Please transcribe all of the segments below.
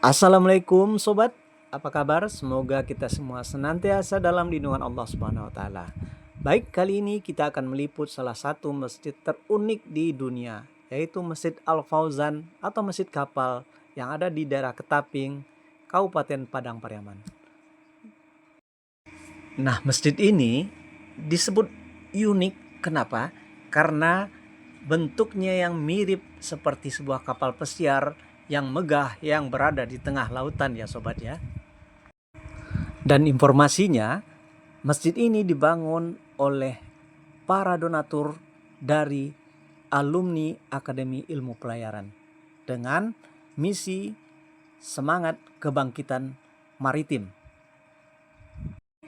Assalamualaikum sobat, apa kabar? Semoga kita semua senantiasa dalam lindungan Allah Subhanahu wa taala. Baik, kali ini kita akan meliput salah satu masjid terunik di dunia, yaitu Masjid Al Fauzan atau Masjid Kapal yang ada di daerah Ketaping, Kabupaten Padang Pariaman. Nah, masjid ini disebut unik, kenapa? Karena bentuknya yang mirip seperti sebuah kapal pesiar yang megah yang berada di tengah lautan ya sobat ya. Dan informasinya, masjid ini dibangun oleh para donatur dari alumni Akademi Ilmu Pelayaran dengan misi semangat kebangkitan maritim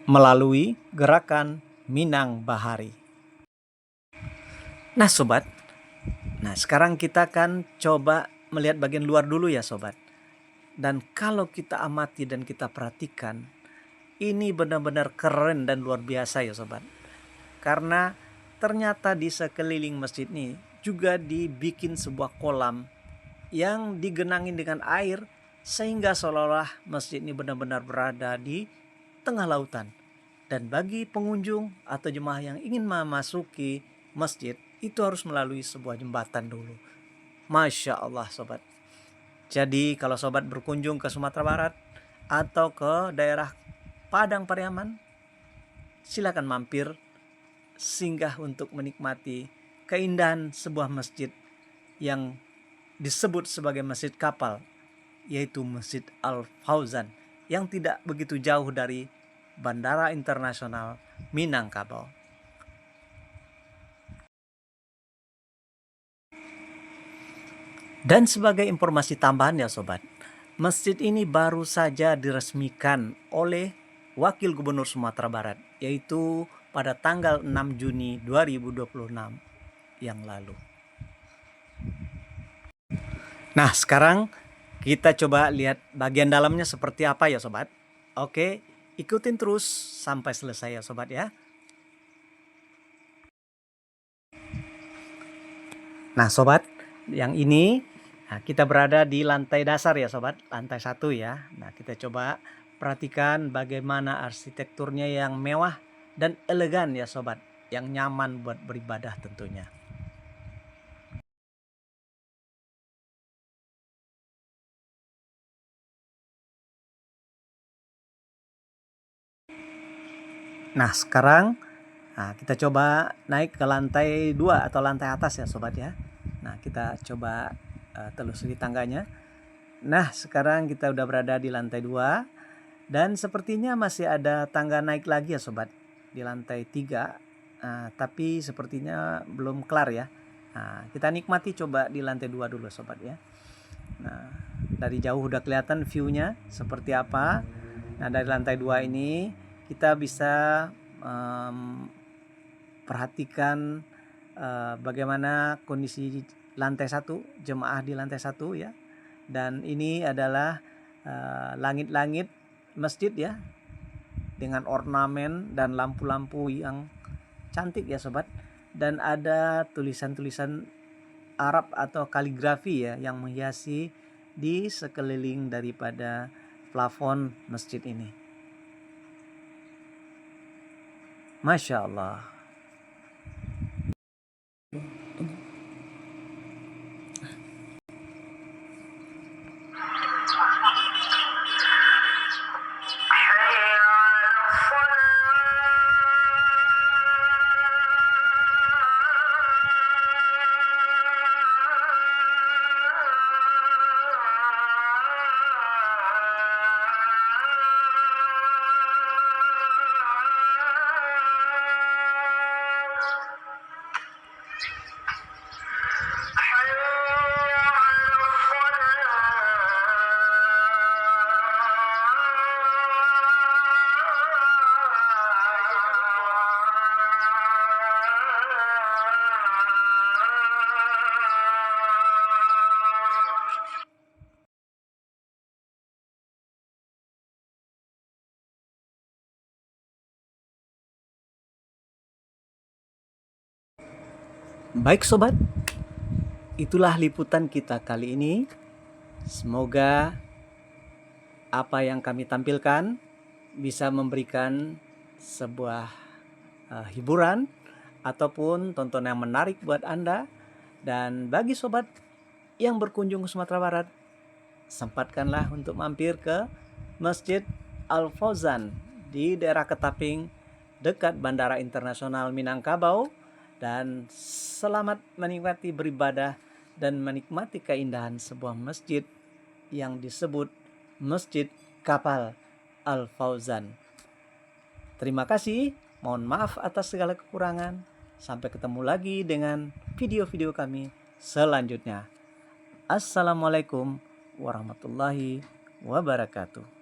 melalui gerakan Minang Bahari. Nah sobat, sekarang kita akan coba melihat bagian luar dulu ya sobat. Dan kalau kita amati dan kita perhatikan, ini benar-benar keren dan luar biasa ya sobat. Karena ternyata di sekeliling masjid ini juga dibikin sebuah kolam yang digenangi dengan air, sehingga seolah-olah masjid ini benar-benar berada di tengah lautan. Dan bagi pengunjung atau jemaah yang ingin memasuki masjid, itu harus melalui sebuah jembatan dulu. Masya Allah sobat. Jadi kalau sobat berkunjung ke Sumatera Barat atau ke daerah Padang Pariaman, silakan mampir singgah untuk menikmati keindahan sebuah masjid yang disebut sebagai masjid kapal, yaitu Masjid Al Fauzan yang tidak begitu jauh dari Bandara Internasional Minangkabau. Dan sebagai informasi tambahan ya sobat, masjid ini baru saja diresmikan oleh Wakil Gubernur Sumatera Barat, yaitu pada tanggal 6 Juni 2026 yang lalu. Nah sekarang kita coba lihat bagian dalamnya seperti apa ya sobat. Oke, ikutin terus sampai selesai ya sobat ya. Nah sobat, yang ini kita berada di lantai dasar ya sobat, lantai 1 ya. Nah kita coba perhatikan bagaimana arsitekturnya yang mewah dan elegan ya sobat, yang nyaman buat beribadah tentunya. Nah sekarang kita coba naik ke lantai 2 atau lantai atas ya sobat ya. Nah kita coba telusuri tangganya. Nah sekarang kita udah berada di lantai 2 dan sepertinya masih ada tangga naik lagi ya sobat di lantai 3. Tapi sepertinya belum kelar ya. Kita nikmati coba di lantai 2 dulu sobat ya. Nah dari jauh udah kelihatan view-nya seperti apa. Nah dari lantai 2 ini kita bisa perhatikan bagaimana kondisi lantai 1, jemaah di lantai 1 ya. Dan ini adalah langit-langit masjid ya, dengan ornamen dan lampu-lampu yang cantik ya sobat. Dan ada tulisan-tulisan Arab atau kaligrafi ya yang menghiasi di sekeliling daripada plafon masjid ini. Masya Allah. Baik sobat, itulah liputan kita kali ini. Semoga apa yang kami tampilkan bisa memberikan sebuah hiburan ataupun tontonan yang menarik buat Anda. Dan bagi sobat yang berkunjung ke Sumatera Barat, sempatkanlah untuk mampir ke Masjid Al Fauzan di daerah Ketaping dekat Bandara Internasional Minangkabau. Dan selamat menikmati beribadah dan menikmati keindahan sebuah masjid yang disebut Masjid Kapal Al Fauzan. Terima kasih, mohon maaf atas segala kekurangan. Sampai ketemu lagi dengan video-video kami selanjutnya. Assalamualaikum warahmatullahi wabarakatuh.